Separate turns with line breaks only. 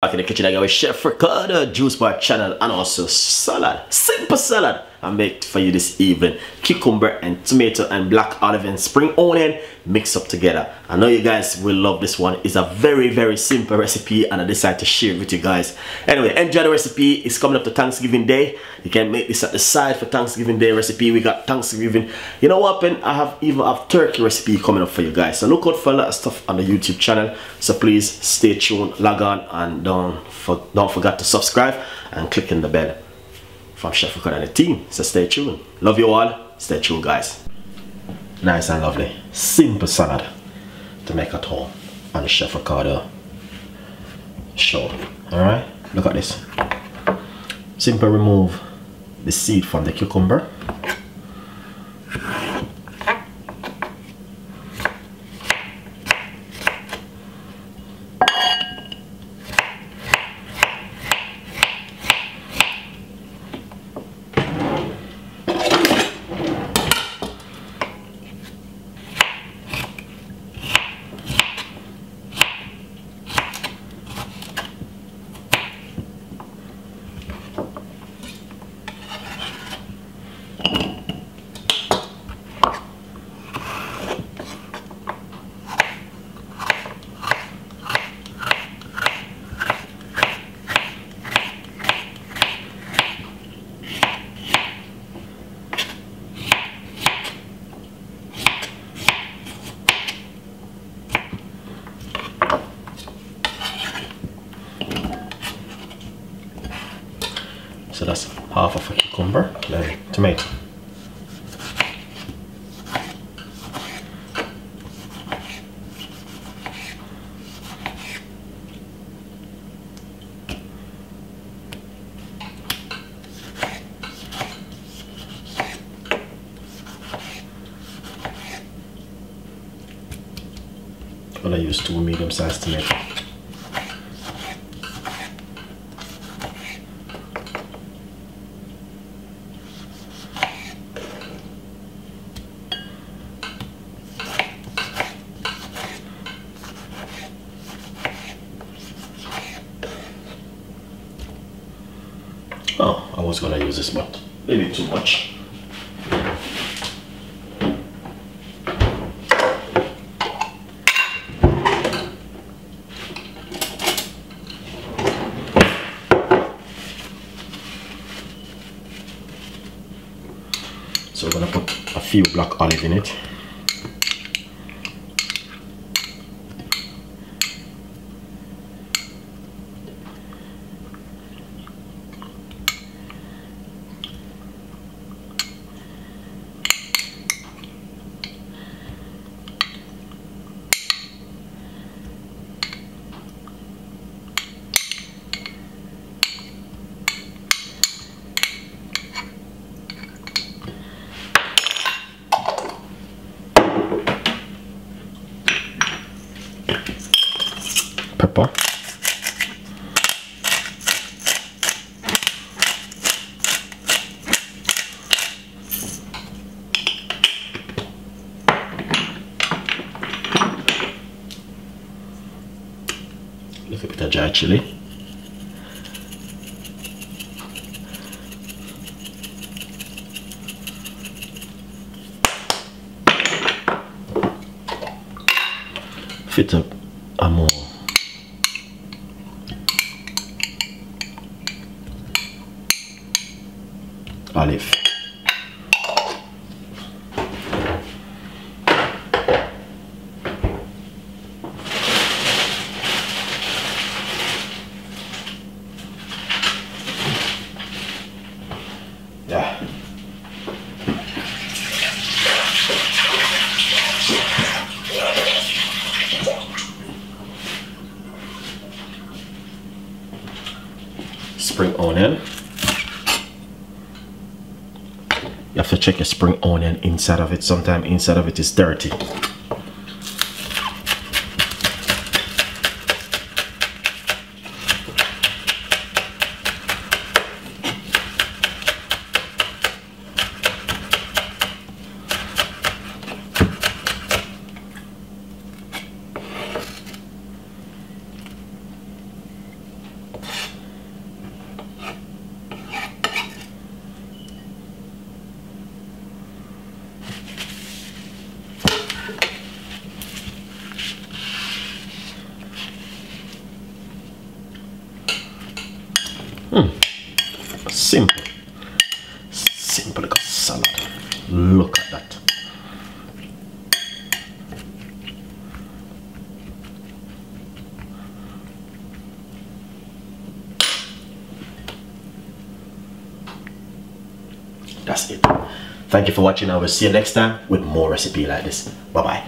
Back in the kitchen again with Chef Ricardo Juice Bar channel, and also salad, simple salad I made for you this evening. Cucumber and tomato and black olive and spring onion mixed up together. I know you guys will love this one. It's a very simple recipe and I decided to share it with you guys. Anyway, enjoy the recipe. It's coming up to Thanksgiving Day. You can make this at the side for Thanksgiving Day recipe. We got Thanksgiving. You know what, Ben? I even have turkey recipe coming up for you guys. So look out for a lot of stuff on the YouTube channel. So please stay tuned, log on, and don't forget to subscribe and click in the bell from Chef Ricardo and the team. So stay tuned. Love you all. Stay tuned, guys. Nice and lovely, simple salad to make at home on the Chef Ricardo show. Alright, look at this. Simple, remove the seed from the cucumber. So that's half of a cucumber, then tomato. I'm gonna use 2 medium-sized tomatoes. Oh, I was gonna use this, but maybe too much. So we're gonna put a few black olive in it. Pepper. Little bit of dry chili. Fit up a more olive. Yeah. Spring onion. You have to check your spring onion inside of it. Sometimes inside of it is dirty. Simple. Simple like a salad. Look at that. That's it. Thank you for watching. I will see you next time with more recipe like this. Bye bye.